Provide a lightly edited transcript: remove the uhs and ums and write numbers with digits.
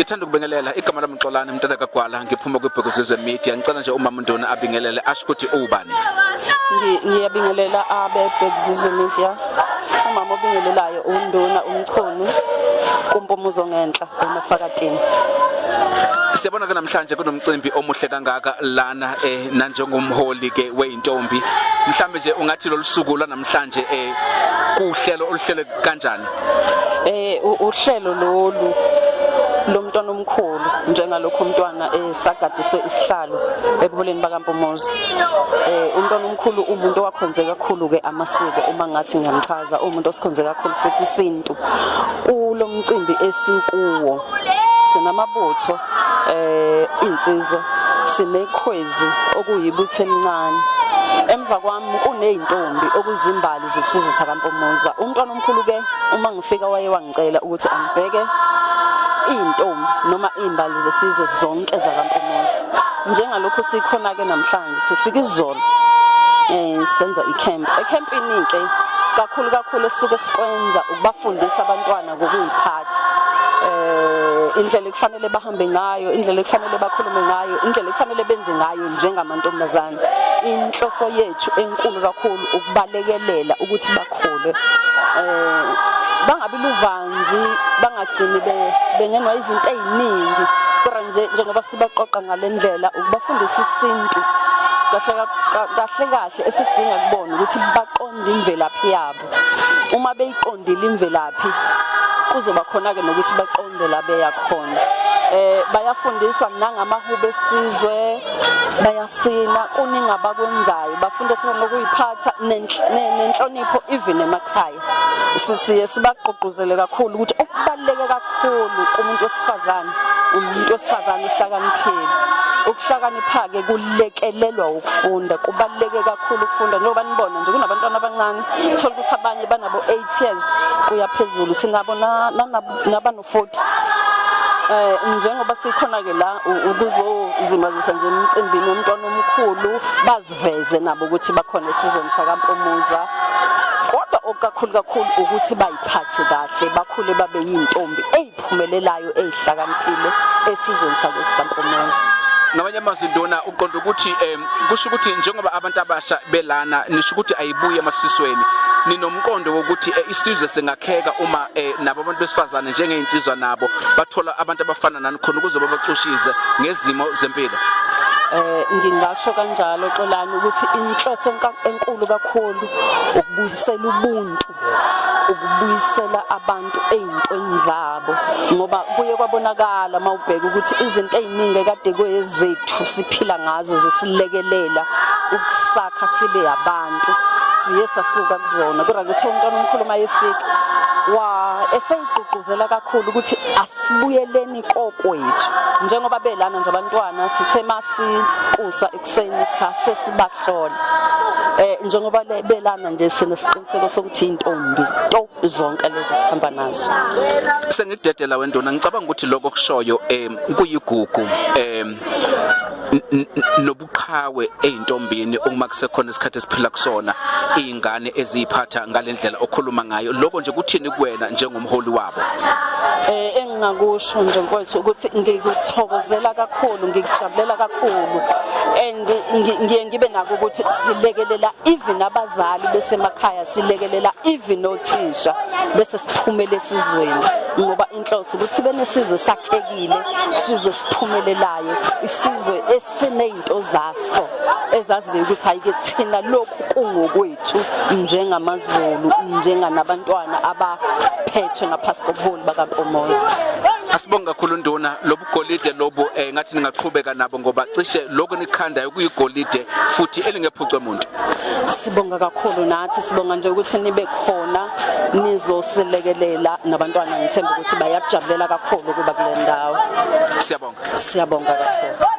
Ngithanda ukubingelela igama lami Mxolani Mntana kaGwala ngiphuma kwibhekuzizwe media ngicela nje umama Nduna abingelele asho ukuthi ubani. Ngiyabingelela abebhekuzizwe media. Umama obingelelayo uNduna Mchunu kumpumuzo ngenhla emafakatini. Siyabona ke namhlanje kunomcimbi omuhle kangaka lana nanjengomholi ke weintombi. Mhlambe nje ungathi lolusuku namhlanje kuhlelo oluhlele kanjani? Uhlelo lolu lomntwana omkhulu njengalokho umntwana sagadiswe isihlalo ebuholeni bakaMpumuzo. Umntwana omkhulu umuntu owakhonze kakhulu ke amasiko uma ngathi ngiyamchaza umuntu osikhonze kakhulu futhi isintu. Kulo mcimbi esikuwo sinamabutho insizwa sinekhwezi okuyibuthe elincane. Emva kwami kuneyintombi okuzimbali zesizwe sakaMpumuza. Umntwana omkhulu ke uma ngifika waye wangicela ukuthi angibheke intombi noma imbali zesizwe zonke zakaMpumuza. Njengalokho sikhona ke namhlanje sifika izolo senza ecampini ke kakhulu esisuke sikwenza ukubafundisa abantwana ngokuyiphatha. Indlela ekufanele bahambe ngayo, indlela ekufanele bakhulume ngayo, indlela ekufanele benze ngayo njengamantombazane. Inhloso yethu enkulu kakhulu ukubalekelela ukuthi bakhule, bangabi luvanzi, bangagcini bengenwa izinto eziningi, kodwa njengoba sibaqoqa ngalendlela ukubafundisa isintu kahle esidinga kubona ukuthi baqonde imvelaphi yabo. Uma beyiqondile imvelaphi kuzoba khona ke nokuthi baqonde la beya khona. Bayafundiswa nangamahubo esizwe, bayasina kuningi abakwenzayo, bafundiswa ngokuyiphatha nenhlonipho even emakhaya. Siye sibagqugquzele kakhulu ukuthi okubaluleke kakhulu kumuntu wesifazane umuntu wesifazane uhlakaniphile. Ukuhlakanipha-ke kulekelelwa ukufunda, kubaluleke kakhulu ukufunda njengoba nibona nje kunabantwana abancane thola ukuthi abanye banabo 8 years kuya phezulu, sinabo nabano 40. Njengoba sikhona ke la ukuzozimazisa nje emcimbini womntwana omkhulu baziveze nabo ukuthi bakhona esizweni sakaMpumuza. Kodwa okakhulu ukuthi bayiphathe kahle, bakhule babe yintombi eziphumelelayo ezihlakaniphile esizweni sakaMpumuza. Ngamanye amazwi Nduna uqonda ukuthi kusho ukuthi njengoba abantu abasha belana nisho ukuthi ayibuye emasisweni, ninomqondo wokuthi isizwe singakheka uma nabo abantu besifazane njengeinsizwa nabo bathola abantu abafana nani khona ukuze babaqoshize ngezimo zempilo. Ngingasho kanjalo Xolani ukuthi inhloso enkulu kakhulu ukubuyisela ubuntu, ukubuyisela abantu ezintweni zabo, ngoba kuye kwabonakala mawubheka ukuthi izinto eziningi kade kwezethu siphila ngazo zisilekelela ukusakha sibe abantu siye sasuka kuzona. Kodwa kuthi umntwana omkhulu mayefika eseyigqugquzela kakhulu ukuthi asibuyeleni kokwethu njengoba belana nje abantwana sithe masikusa ekseni sase sibahlola. Njengoba belana nje sinesiqiniseko sokuthi intombi zonke lezi sihamba nazo. Sengidedela wenduna ngicabanga ukuthi lokho kushoyo kuyigugu nobuqhawe eintombini uma kusekhona isikhathi esiphila kusona izingane eziphatha ngalendlela okhuluma ngayo. Lokho nje kuthini kuwena njengomholi wabo? Engingakusho nje mfowethu ukuthi ngikuthokozela kakhulu, ngikujabulela kakhulu, and ngiye ngibe nako ukuthi silekelela even abazali besemakhaya, silekelela even othisha bese siphumele esizweni, ngoba inhloso ukuthi sibe nesizwe sakhekile, isizwe siphumelelayo, isizwe esinezinto zaso ezaziyo ukuthi ayike thina lokhu kungokwethu njengamaZulu, njenganabantwana abaphethwe ngaphasi kobuholi bakaMpumuza. Asibonga kakhulu Nduna, lobu golide lobu ngathi ningaqhubeka nabo ngoba cishe lokho nikhandayo kuyigolide futhi elingephucwe umuntu. Sibonga kakhulu nathi, sibonga nje ukuthi nibe khona nizosilekelela nabantwana. Ngithemba ukuthi bayakujabulela kakhulu kuba kule ndawo. Siyabonga kakhulu.